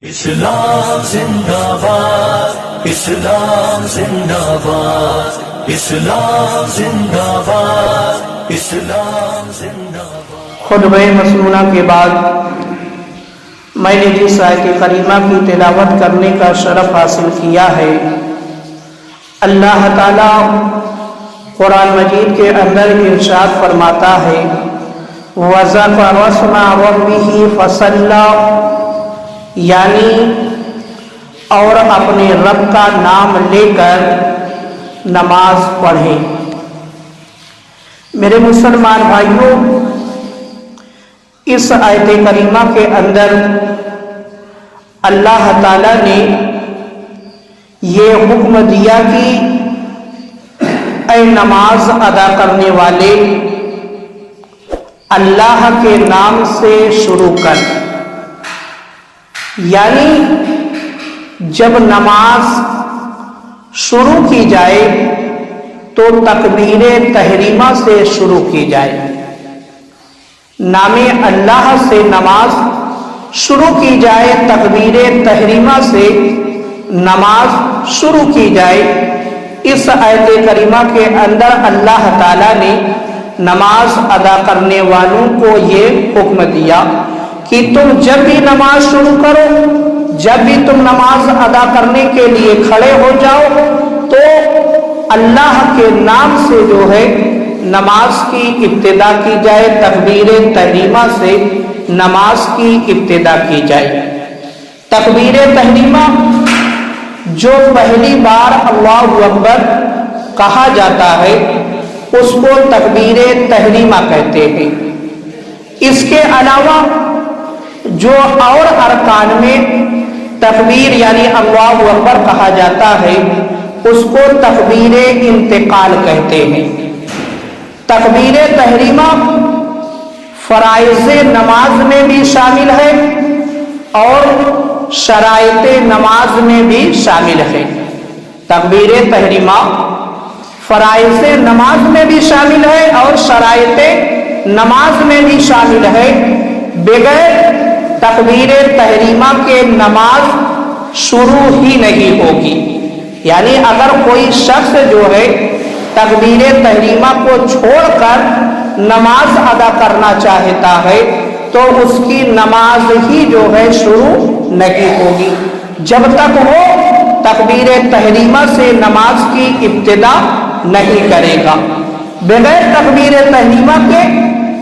اسلام زندہ باد، اسلام زندہ باد، اسلام زندہ باد، اسلام زندہ باد۔ خطبہ مسنونہ کے بعد میں نے جس آیت کریمہ کی تلاوت کرنے کا شرف حاصل کیا ہے، اللہ تعالیٰ قرآن مجید کے اندر ارشاد فرماتا ہے وَذَكَرَ اسْمَ رَبِّهِ فَصَلَّى، یعنی اور اپنے رب کا نام لے کر نماز پڑھے۔ میرے مسلمان بھائیوں، اس آیت کریمہ کے اندر اللہ تعالیٰ نے یہ حکم دیا کہ اے نماز ادا کرنے والے، اللہ کے نام سے شروع کر۔ یعنی جب نماز شروع کی جائے تو تکبیر تحریمہ سے شروع کی جائے، نام اللہ سے نماز شروع کی جائے، تکبیر تحریمہ سے نماز شروع کی جائے۔ اس آیت کریمہ کے اندر اللہ تعالیٰ نے نماز ادا کرنے والوں کو یہ حکم دیا کہ تم جب بھی نماز شروع کرو، جب بھی تم نماز ادا کرنے کے لیے کھڑے ہو جاؤ تو اللہ کے نام سے جو ہے نماز کی ابتدا کی جائے، تکبیر تحریمہ سے نماز کی ابتدا کی جائے۔ تکبیر تحریمہ جو پہلی بار اللہ اکبر کہا جاتا ہے اس کو تکبیر تحریمہ کہتے ہیں۔ اس کے علاوہ جو اور ارکان میں تکبیر یعنی اللہ اکبر کہا جاتا ہے اس کو تکبیر انتقال کہتے ہیں۔ تکبیر تحریمہ فرائض نماز میں بھی شامل ہے اور شرائط نماز میں بھی شامل ہے۔ تکبیر تحریمہ فرائض نماز میں بھی شامل ہے اور شرائط نماز میں بھی شامل ہے۔ بغیر تکبیر تحریمہ کے نماز شروع ہی نہیں ہوگی۔ یعنی اگر کوئی شخص جو ہے تکبیر تحریمہ کو چھوڑ کر نماز ادا کرنا چاہتا ہے تو اس کی نماز ہی جو ہے شروع نہیں ہوگی، جب تک وہ تکبیر تحریمہ سے نماز کی ابتدا نہیں کرے گا۔ بغیر تکبیر تحریمہ کے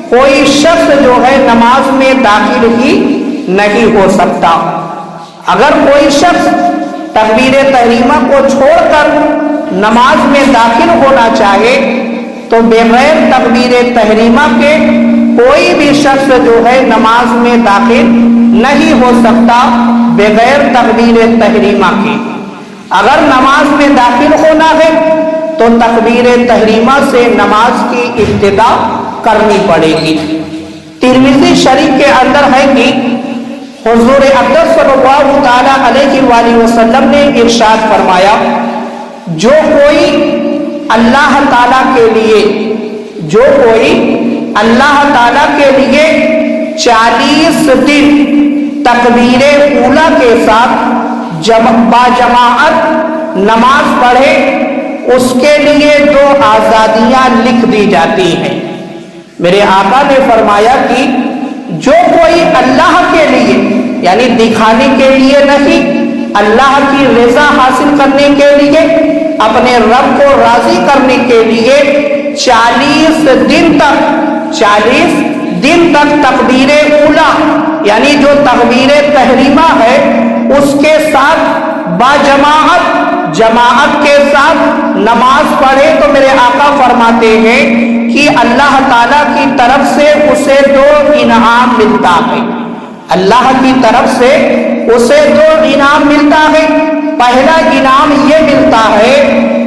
کوئی شخص جو ہے نماز میں داخل ہی نہیں ہو سکتا۔ اگر کوئی شخص تکبیر تحریمہ کو چھوڑ کر نماز میں داخل ہونا چاہے تو بغیر تکبیر تحریمہ کے کوئی بھی شخص جو ہے نماز میں داخل نہیں ہو سکتا بغیر تکبیر تحریمہ کے۔ اگر نماز میں داخل ہونا ہے تو تکبیر تحریمہ سے نماز کی ابتدا کرنی پڑے گی۔ ترمذی شریف کے اندر ہے کہ حضور اقدس صلی اللہ تعالیٰ علیہ وآلہ وسلم نے ارشاد فرمایا جو کوئی اللہ تعالیٰ کے لیے 40 دن تکبیر اولیٰ کے ساتھ باجماعت نماز پڑھے اس کے لیے 2 آزادیاں لکھ دی جاتی ہیں۔ میرے آقا نے فرمایا کہ جو کوئی اللہ کے لیے یعنی دکھانے کے لیے نہیں، اللہ کی رضا حاصل کرنے کے لیے، اپنے رب کو راضی کرنے کے لیے 40 دن تک تکبیر اولیٰ یعنی جو تکبیر تحریمہ ہے اس کے ساتھ جماعت کے ساتھ نماز پڑھے تو میرے آقا فرماتے ہیں کہ اللہ تعالیٰ کی طرف سے اسے 2 انعام ملتا ہے۔ اللہ کی طرف سے اسے 2 انعام ملتا ہے۔ پہلا انعام یہ ملتا ہے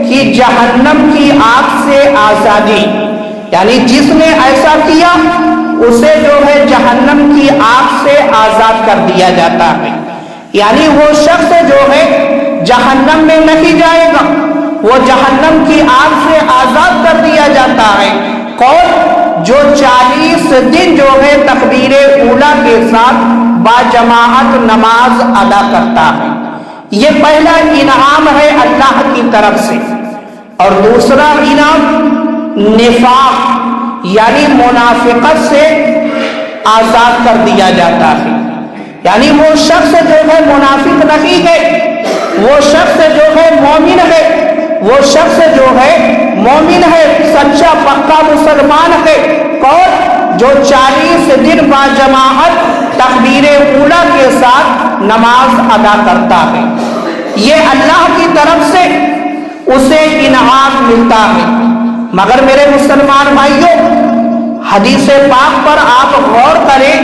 کہ جہنم کی آگ سے آزادی، یعنی جس نے ایسا کیا اسے جو ہے جہنم کی آگ سے آزاد کر دیا جاتا ہے۔ یعنی وہ شخص جو ہے جہنم میں نہیں جائے گا، وہ جہنم کی آگ سے آزاد کر دیا جاتا ہے۔ کون؟ جو 40 دن جو ہے تکبیر اولیٰ کے ساتھ باجماعت نماز ادا کرتا ہے۔ یہ پہلا انعام ہے اللہ کی طرف سے۔ اور دوسرا انعام نفاق یعنی منافقت سے آزاد کر دیا جاتا ہے۔ یعنی وہ شخص جو ہے منافق نہیں ہے، وہ شخص جو ہے مومن ہے، وہ شخص جو ہے مومن ہے، سچا پکا مسلمان ہے۔ کون؟ جو 40 دن باجماعت تکبیر اولیٰ کے ساتھ نماز ادا کرتا ہے۔ یہ اللہ کی طرف سے اسے انعام ملتا ہے۔ مگر میرے مسلمان بھائیوں، حدیث پاک پر آپ غور کریں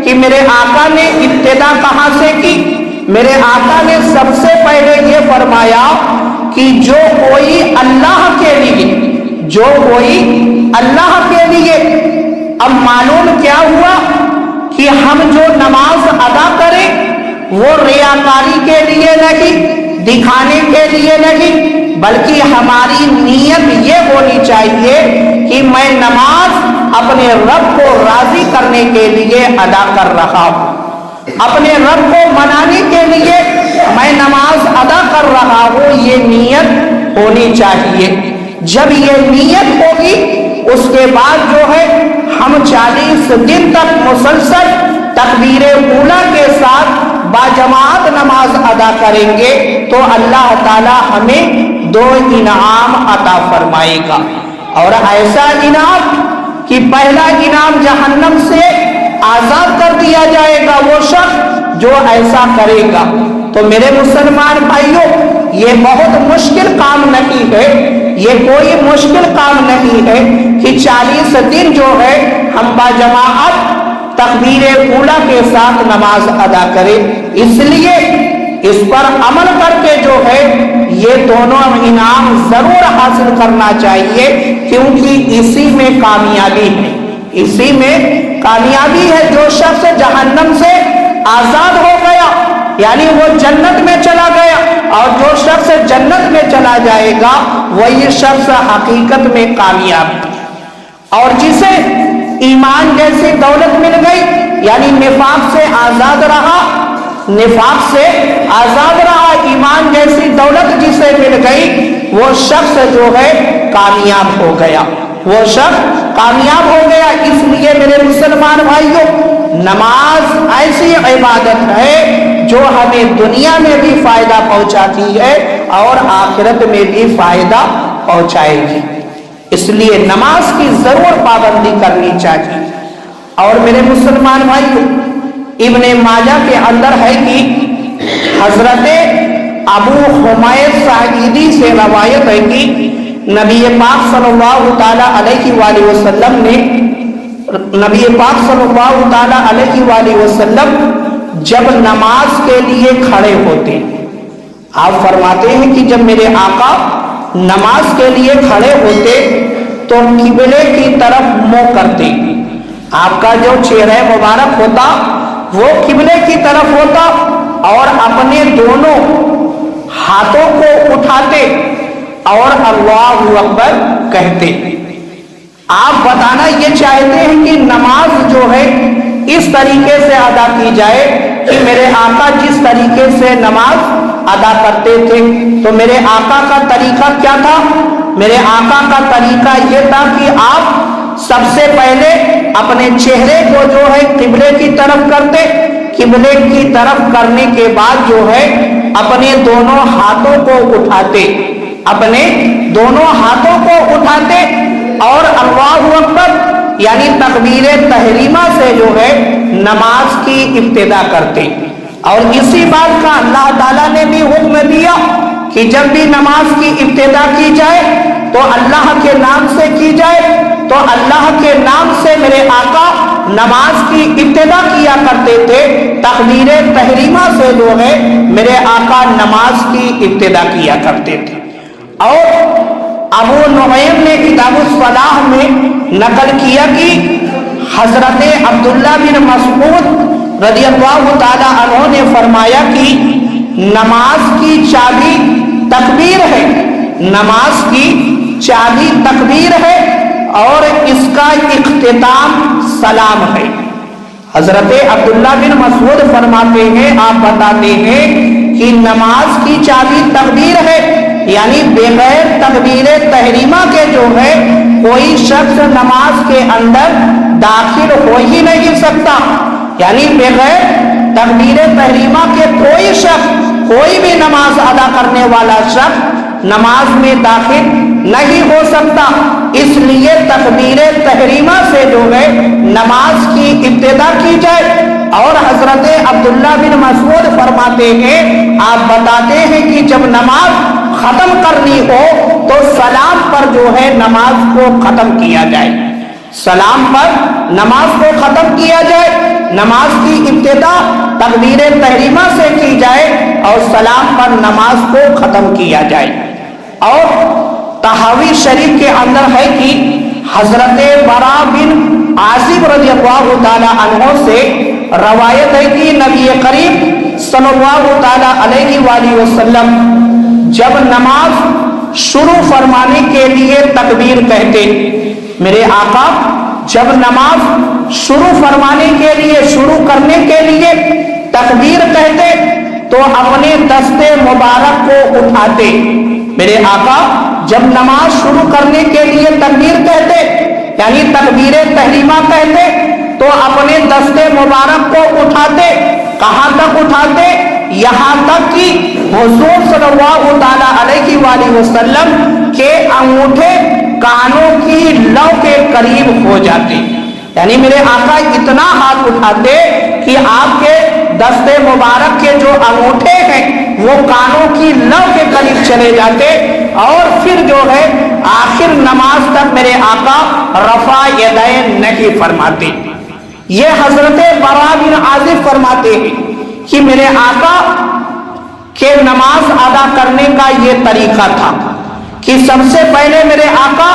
کہ میرے آقا نے ابتدا کہاں سے کی؟ میرے آقا نے سب سے پہلے یہ فرمایا کہ جو کوئی اللہ کے لیے اب معلوم کیا ہوا کہ ہم جو نماز ادا کریں وہ ریاکاری کے لیے نہیں، دکھانے کے لیے نہیں، بلکہ ہماری نیت یہ ہونی چاہیے کہ میں نماز اپنے رب کو راضی کرنے کے لیے ادا کر رہا ہوں، اپنے رب کو منانے کے لیے میں نماز ادا کر رہا ہوں، یہ نیت ہونی چاہیے۔ جب یہ نیت ہوگی اس کے بعد جو ہے ہم 40 دن تک مسلسل تکبیر اولیٰ کے ساتھ باجماعت نماز ادا کریں گے تو اللہ تعالی ہمیں 2 انعام عطا فرمائے گا۔ اور ایسا انعام کہ پہلا انعام جہنم سے آزاد کر دیا جائے گا وہ شخص جو ایسا کرے گا۔ تو میرے مسلمان بھائیوں، یہ بہت مشکل کام نہیں ہے، یہ کوئی مشکل کام نہیں ہے کہ 40 دن جو ہے ہم باجماعت تکبیر اولیٰ کے ساتھ نماز ادا کریں۔ اس لیے اس پر عمل کر کے جو ہے یہ دونوں انعام ضرور حاصل کرنا چاہیے، کیونکہ اسی میں کامیابی ہے، اسی میں کامیابی ہے۔ جو شخص جہنم سے آزاد ہو گیا یعنی وہ جنت میں چلا گیا، اور جو شخص جنت میں چلا جائے گا وہی شخص حقیقت میں کامیاب ہے۔ اور جسے ایمان جیسی دولت مل گئی یعنی نفاق سے آزاد رہا، ایمان جیسی دولت جسے مل گئی وہ شخص جو ہے کامیاب ہو گیا، وہ شخص کامیاب ہو گیا۔ اس لیے میرے مسلمان بھائیوں، نماز ایسی عبادت ہے جو ہمیں دنیا میں بھی فائدہ پہنچاتی ہے اور آخرت میں بھی فائدہ پہنچائے گی۔ اس لیے نماز کی ضرور پابندی کرنی چاہیے۔ اور میرے مسلمان بھائیوں، ابن ماجہ کے اندر ہے کہ حضرت ابو حمید ساعدی سے روایت ہے کہ نبی پاک صلی اللہ تعالی علیہ وآلہ وسلم نے جب نماز کے لیے کھڑے ہوتے، آپ فرماتے ہیں کہ جب میرے آقا نماز کے لیے کھڑے ہوتے تو قبلے کی طرف منہ کرتے، آپ کا جو چہرہ مبارک ہوتا وہ قبلے کی طرف ہوتا، اور اپنے دونوں ہاتھوں کو اٹھاتے اور اللہ اکبر کہتے۔ آپ بتانا یہ چاہتے ہیں کہ نماز جو ہے اس طریقے سے ادا کی جائے کہ میرے آقا جس طریقے سے نماز ادا کرتے تھے، تو میرے آقا کا طریقہ کیا تھا؟ میرے آقا کا طریقہ یہ تھا کہ آپ سب سے پہلے اپنے چہرے کو جو ہے قبلے کی طرف کرتے، قبلے کی طرف کرنے کے بعد جو ہے اپنے دونوں ہاتھوں کو اٹھاتے، اور اللہ اکبر یعنی تکبیر تحریمہ سے جو ہے نماز کی ابتدا کرتے۔ اور اسی بات کا اللہ تعالیٰ نے بھی حکم دیا کہ جب بھی نماز کی ابتدا کی جائے تو اللہ کے نام سے کی جائے، تو اللہ کے نام سے میرے آقا نماز کی ابتدا کیا کرتے تھے، تکبیر تحریمہ سے جو ہے میرے آقا نماز کی ابتدا کیا کرتے تھے۔ اور ابو نعیم نے کتاب الصلاح میں نقل کیا کہ حضرت عبداللہ بن مسعود رضی اللہ تعالی عنہ نے فرمایا کہ نماز کی چابی تکبیر ہے، نماز کی چابی تکبیر ہے اور اس کا اختتام سلام ہے۔ حضرت عبداللہ بن مسعود فرماتے ہیں، آپ بتاتے ہیں کہ نماز کی چابی تکبیر ہے، یعنی بغیر تکبیر تحریمہ کے جو ہے کوئی شخص نماز کے اندر داخل ہو ہی نہیں سکتا، یعنی بغیر تکبیر تحریمہ کے کوئی شخص، کوئی بھی نماز ادا کرنے والا شخص نماز میں داخل نہیں ہو سکتا۔ اس لیے تکبیر تحریمہ سے جو ہے نماز کی ابتدا کی جائے۔ اور حضرت عبداللہ بن مسعود فرماتے ہیں، آپ بتاتے ہیں کہ جب نماز ختم کرنی ہو تو سلام پر جو ہے نماز کو ختم کیا جائے، سلام پر نماز کو ختم کیا جائے، نماز کی ابتدا تکبیر تحریمہ سے کی جائے اور سلام پر نماز کو ختم کیا جائے۔ اور تحاوی شریف کے اندر ہے کہ حضرت برا بن عازب رضی اللہ تعالی عنہ سے روایت ہے کہ نبی کریم صلی اللہ تعالی علیہ وآلہ وسلم جب نماز شروع فرمانے کے لیے تکبیر کہتے، میرے آقا جب نماز شروع فرمانے کے لیے، شروع کرنے کے لیے تکبیر کہتے تو اپنے دست مبارک کو اٹھاتے۔ میرے آقا جب نماز شروع کرنے کے لیے تکبیر کہتے، یعنی تکبیر تحریمہ کہتے تو اپنے دست مبارک کو اٹھاتے۔ کہاں تک اٹھاتے؟ یہاں تک کہ حضور صلی اللہ تعالی علیہ وآلہ وسلم کے انگوٹھے کانوں کی لو کے قریب ہو جاتے، یعنی میرے آقا اتنا ہاتھ اٹھاتے کہ آپ کے دست مبارک کے جو انگوٹھے ہیں وہ کانوں کی لو کے قریب چلے جاتے، اور پھر جو ہے آخر نماز تک میرے آقا رفع یدین نہیں فرماتے۔ یہ حضرت برا بن عازب فرماتے ہیں کہ میرے آقا کے نماز ادا کرنے کا یہ طریقہ تھا کہ سب سے پہلے میرے آقا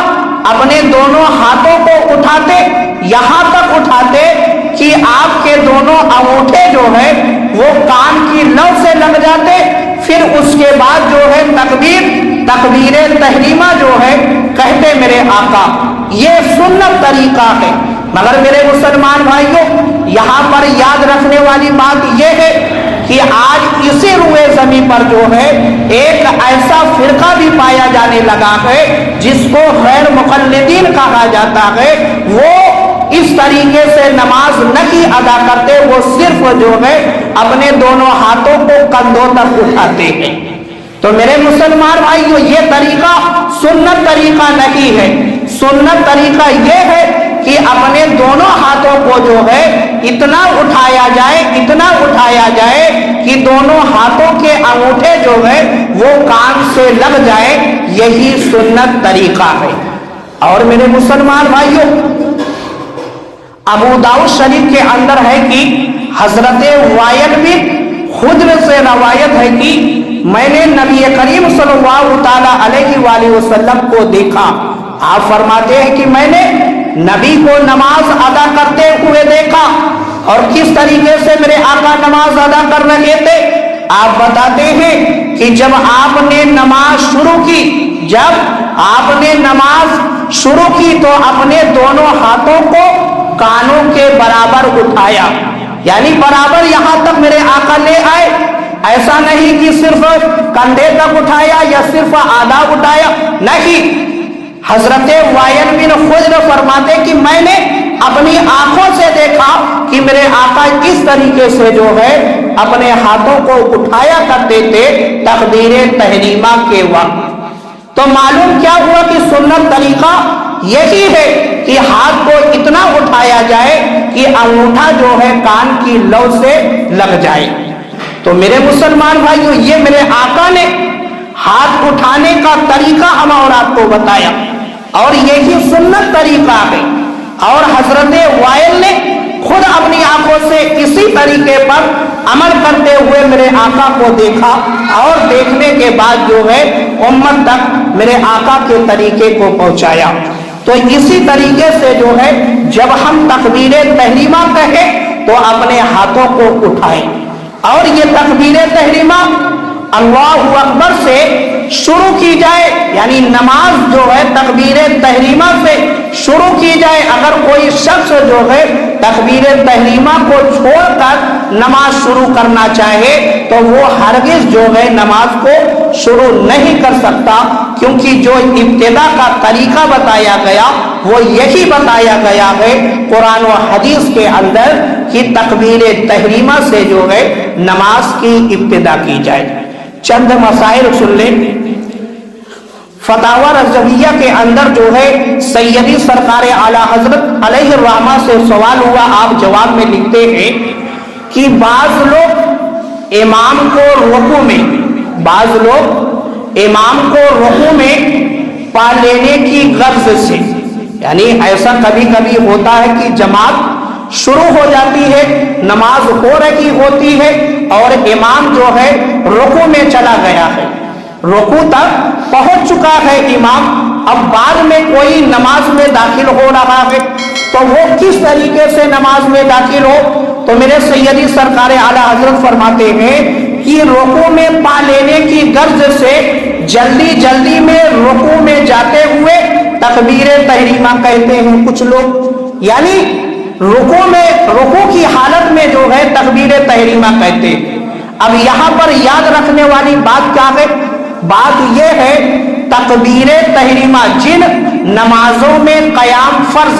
اپنے دونوں ہاتھوں کو اٹھاتے، یہاں تک اٹھاتے کہ آپ کے دونوں انگوٹھے جو ہے وہ کان کی لو سے لگ جاتے۔ پھر اس کے بعد جو ہے تکبیر تحریمہ جو ہے کہتے میرے آقا۔ یہ سنت طریقہ ہے، مگر میرے مسلمان بھائیوں یہاں پر یاد رکھنے والی بات یہ ہے کہ آج اسی روئے زمین پر جو ہے ایک ایسا فرقہ بھی پایا جانے لگا ہے جس کو غیر مقلدین کہا جاتا ہے۔ وہ اس طریقے سے نماز نہیں ادا کرتے، وہ صرف جو ہے اپنے دونوں ہاتھوں کو کندھوں تک اٹھاتے ہیں۔ تو میرے مسلمان بھائیو یہ طریقہ سنت طریقہ نہیں ہے۔ سنت طریقہ یہ ہے کہ اپنے دونوں ہاتھوں کو جو ہے اتنا اٹھایا جائے، اتنا اٹھایا جائے کہ دونوں ہاتھوں کے انگوٹھے جو ہے وہ کان سے لگ جائے، یہی سنت طریقہ ہے۔ اور میرے مسلمان بھائیوں ابو داؤد شریف کے اندر ہے کہ حضرت وائل بن حجر سے روایت ہے کہ میں نے نبی کریم صلی اللہ تعالی علیہ وآلہ وسلم کو دیکھا۔ آپ فرماتے ہیں کہ میں نے نبی کو نماز ادا کرتے ہوئے دیکھا۔ اور کس طریقے سے میرے آقا نماز ادا کر رہے تھے؟ آپ بتاتے ہیں کہ جب آپ نے نماز شروع کی، جب آپ نے نماز شروع کی تو اپنے دونوں ہاتھوں کو کانوں کے برابر اٹھایا، یعنی برابر یہاں تک میرے آقا لے آئے۔ ایسا نہیں کہ صرف کندھے تک اٹھایا یا صرف آدھا اٹھایا، نہیں۔ حضرت وائل بن حجر فرماتے کہ میں نے اپنی آنکھوں سے دیکھا کہ میرے آقا اس طریقے سے جو ہے اپنے ہاتھوں کو اٹھایا کرتے تھے تکبیر تحریمہ کے وقت۔ تو معلوم کیا ہوا کہ سنت طریقہ یہی ہے کہ ہاتھ کو اتنا اٹھایا جائے کہ انگوٹھا جو ہے کان کی لو سے لگ جائے۔ تو میرے مسلمان بھائیو یہ میرے آقا نے ہاتھ اٹھانے کا طریقہ ہم اور آپ کو بتایا، اور یہی سنت طریقہ ہے۔ اور حضرت وائل نے خود اپنی آنکھوں سے اسی طریقے پر عمل کرتے ہوئے میرے آقا کو دیکھا، اور دیکھنے کے بعد جو ہے امت تک میرے آقا کے طریقے کو پہنچایا۔ تو اسی طریقے سے جو ہے جب ہم تکبیر تحریمہ کہیں تو اپنے ہاتھوں کو اٹھائیں، اور یہ تکبیر تحریمہ اللہ اکبر سے شروع کی جائے، یعنی نماز جو ہے تکبیر تحریمہ سے شروع کی جائے۔ اگر کوئی شخص جو ہے تکبیر تحریمہ کو چھوڑ کر نماز شروع کرنا چاہے تو وہ ہرگز جو ہے نماز کو شروع نہیں کر سکتا، کیونکہ جو ابتدا کا طریقہ بتایا گیا وہ یہی بتایا گیا ہے قرآن و حدیث کے اندر کہ تکبیر تحریمہ سے جو ہے نماز کی ابتدا کی جائے۔ چند مسائل سن لیں۔ فتاوی رضویہ کے اندر جو ہے سیدی سرکار اعلیٰ حضرت علیہ الرحمہ سے سوال ہوا، آپ جواب میں لکھتے ہیں کہ بعض لوگ امام کو رکوع میں پا لینے کی غرض سے، یعنی ایسا کبھی کبھی ہوتا ہے کہ جماعت شروع ہو جاتی ہے، نماز ہو رہی ہوتی ہے اور امام جو ہے رکوع میں چلا گیا ہے، رکوع تک پہنچ چکا ہے امام، اب بعد میں کوئی نماز میں داخل ہو رہا ہے تو وہ کس طریقے سے نماز میں داخل ہو؟ تو میرے سیدی سرکار اعلیٰ حضرت فرماتے ہیں کہ رکوع میں پا لینے کی غرض سے جلدی میں رکوع میں جاتے ہوئے تکبیر تحریمہ کہتے ہیں کچھ لوگ، یعنی رکوع کی حالت میں جو ہے تکبیر تحریمہ کہتے ہیں۔ اب یہاں پر یاد رکھنے والی بات کیا ہے؟ بات یہ ہے تکبیر تحریمہ جن نمازوں میں قیام فرض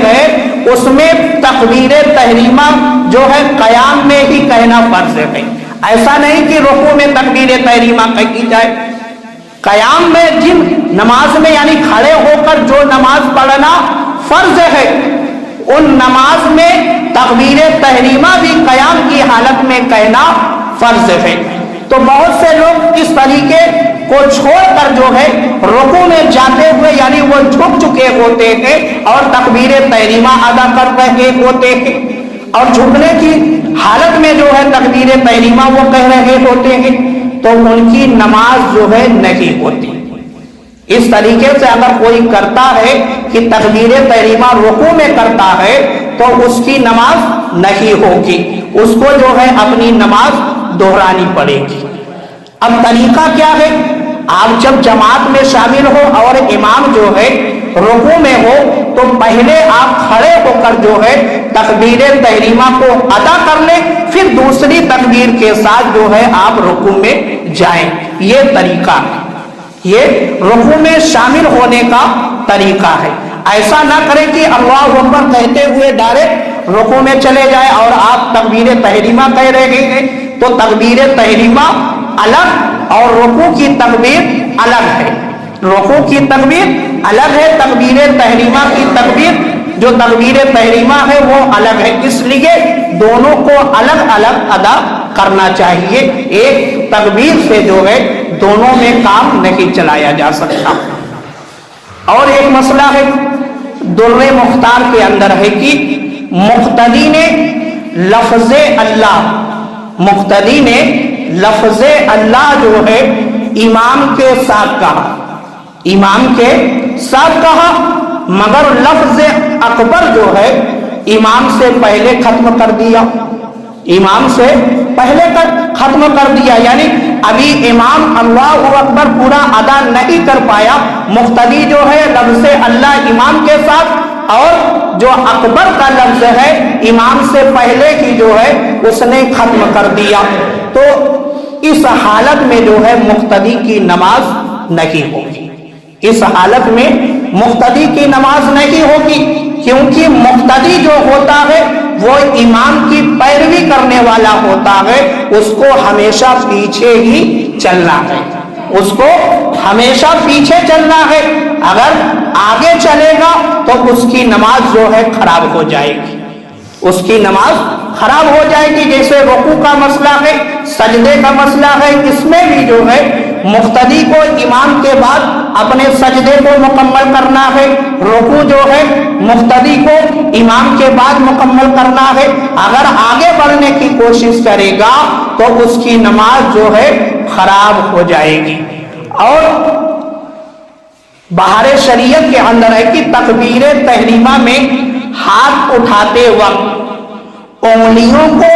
ہے اس میں تکبیر تحریمہ جو ہے قیام میں ہی کہنا فرض ہے، ایسا نہیں کہ رکوع میں تکبیر تحریمہ کہی جائے۔ قیام میں جن نماز میں یعنی کھڑے ہو کر جو نماز پڑھنا فرض ہے ان نماز میں تکبیر تحریمہ بھی قیام کی حالت میں کہنا فرض ہے۔ تو بہت سے لوگ اس طریقے کو چھوڑ کر جو ہے رکوع میں جاتے ہوئے یعنی وہ جھک چکے ہوتے ہیں اور تکبیر تحریمہ ادا کر رہے ہوتے ہیں، اور جھکنے کی حالت میں جو ہے تکبیر تحریمہ وہ کہہ رہے ہوتے ہیں، تو ان کی نماز جو ہے نہیں ہوتی۔ اس طریقے سے اگر کوئی کرتا ہے کہ تکبیر تحریمہ رکوع میں کرتا ہے تو اس کی نماز نہیں ہوگی، اس کو جو ہے اپنی نماز دہرانی پڑے گی۔ اب طریقہ کیا ہے؟ آپ جب جماعت میں شامل ہو اور امام جو ہے رکوع میں ہو تو پہلے آپ کھڑے ہو کر جو ہے تکبیر تحریمہ کو ادا کر لیں، پھر دوسری تکبیر کے ساتھ جو ہے آپ رکوع میں جائیں۔ یہ طریقہ ہے، یہ رکوع میں شامل ہونے کا طریقہ ہے۔ ایسا نہ کریں کہ اللہ اکبر کہتے ہوئے ڈائریکٹ رکوع میں چلے جائیں اور آپ تکبیر تحریمہ کہہ رہے ہیں، تو تکبیر تحریمہ الگ اور رکوع کی تکبیر الگ ہے، رکوع کی تکبیر الگ ہے، تکبیر تحریمہ کی تکبیر جو تکبیر تحریمہ ہے وہ الگ ہے، اس لیے دونوں کو الگ الگ ادا کرنا چاہیے، ایک تکبیر سے جو ہے دونوں میں کام نہیں چلایا جا سکتا۔ اور ایک مسئلہ ہے در مختار کے اندر ہے کہ مقتدی نے لفظ اللہ جو ہے امام کے ساتھ کہا، مگر لفظ اکبر جو ہے امام سے پہلے ختم کر دیا، یعنی ابھی امام اللہ اکبر پورا ادا نہیں کر پایا، مقتدی جو ہے لفظ اللہ امام کے ساتھ اور جو اکبر کا لفظ ہے امام سے پہلے ہی جو ہے اس نے ختم کر دیا، تو اس حالت میں جو ہے مقتدی کی نماز نہیں ہوگی، اس حالت میں مقتدی کی نماز نہیں ہوگی، کیونکہ مقتدی جو ہوتا ہے وہ امام کی پیروی کرنے والا ہوتا ہے، اس کو ہمیشہ پیچھے ہی چلنا ہے، اس کو ہمیشہ پیچھے چلنا ہے، اگر آگے چلے گا تو اس کی نماز جو ہے خراب ہو جائے گی، اس کی نماز خراب ہو جائے گی۔ جیسے رکوع کا مسئلہ ہے، سجدے کا مسئلہ ہے، اس میں بھی جو ہے مقتدی کو امام کے بعد اپنے سجدے کو مکمل کرنا ہے، رکوع جو ہے مقتدی کو امام کے بعد مکمل کرنا ہے، اگر آگے بڑھنے کی کوشش کرے گا تو اس کی نماز جو ہے خراب ہو جائے گی۔ اور بہار شریعت کے اندر ہے کہ تکبیر تحریمہ میں ہاتھ اٹھاتے وقت انگلیوں کو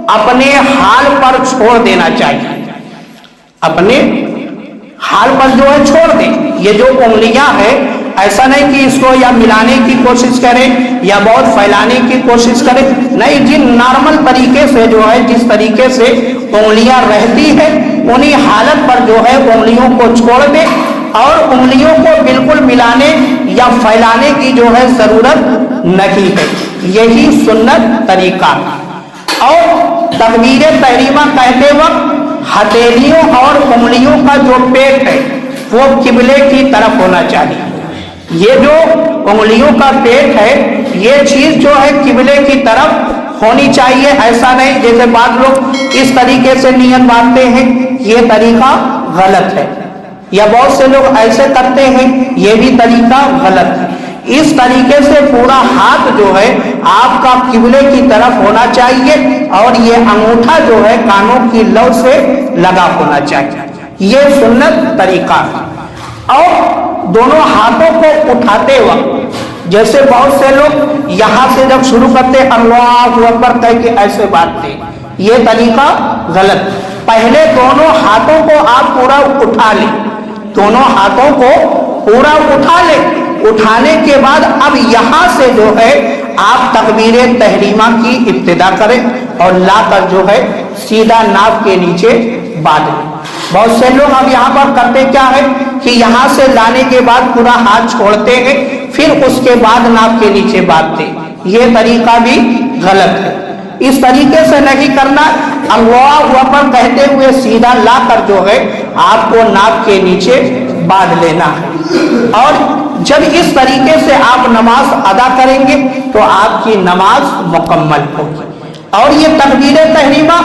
اپنے حال پر چھوڑ دینا چاہیے، اپنے حال پر جو ہے چھوڑ دیں۔ یہ جو انگلیاں ہیں ایسا نہیں کہ اس کو یا ملانے کی کوشش کریں یا بہت پھیلانے کی کوشش کریں، نہیں جن نارمل طریقے سے جو ہے جس طریقے سے انگلیاں رہتی ہے انہی حالت پر جو ہے انگلیوں کو چھوڑ دیں، اور انگلیوں کو بالکل ملانے یا پھیلانے کی جو ہے ضرورت نہیں ہے، یہی سنت طریقہ ہے۔ اور تکبیر تحریمہ کہتے وقت ہتھیلیوں اور انگلیوں کا جو پیٹ ہے وہ قبلے کی طرف ہونا چاہیے۔ یہ جو انگلیوں کا پیٹ ہے یہ چیز جو ہے قبلے کی طرف ہونی چاہیے، ایسا نہیں جیسے بعض لوگ اس طریقے سے نیت باندھتے ہیں، یہ طریقہ غلط ہے، یا بہت سے لوگ ایسے کرتے ہیں، یہ بھی طریقہ غلط ہے۔ اس طریقے سے پورا ہاتھ جو ہے آپ کا قبلے کی طرف ہونا چاہیے، اور یہ انگوٹھا جو ہے کانوں کی لو سے لگا ہونا چاہیے، یہ سنت طریقہ ہے۔ اور دونوں ہاتھوں کو اٹھاتے وقت جیسے بہت سے لوگ یہاں سے جب شروع کرتے اللہ اکبر کہہ کے ایسے باندھتے، یہ طریقہ غلط۔ پہلے دونوں ہاتھوں کو آپ پورا اٹھا لیں، دونوں ہاتھوں کو پورا اٹھا لیں، اٹھانے کے بعد اب یہاں سے جو ہے آپ تکبیر تحریمہ کی ابتدا کریں اور لا کر جو ہے سیدھا ناف کے نیچے باندھ لیں۔ بہت سے لوگ اب یہاں پر کرتے کیا ہے کہ یہاں سے لانے کے بعد پورا ہاتھ چھوڑتے ہیں، پھر اس کے بعد ناف کے نیچے باندھتے، یہ طریقہ بھی غلط ہے۔ اس طریقے سے نہیں کرنا، اللہ اکبر کہتے ہوئے سیدھا لا کر جو ہے آپ کو ناف کے نیچے باندھ لینا ہے۔ اور جب اس طریقے سے آپ نماز ادا کریں گے تو آپ کی نماز مکمل ہوگی۔ اور یہ تکبیر تحریمہ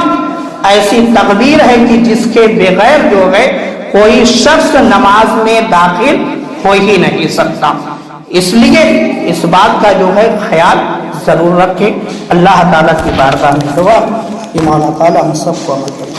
ایسی تکبیر ہے کہ جس کے بغیر جو ہے کوئی شخص نماز میں داخل ہو ہی نہیں سکتا، اس لیے اس بات کا جو ہے خیال ضرور رکھیں۔ اللہ تعالیٰ کی بارگاہ میں دعا کہ مولا تعالیٰ ہم سب کو عمل کریں۔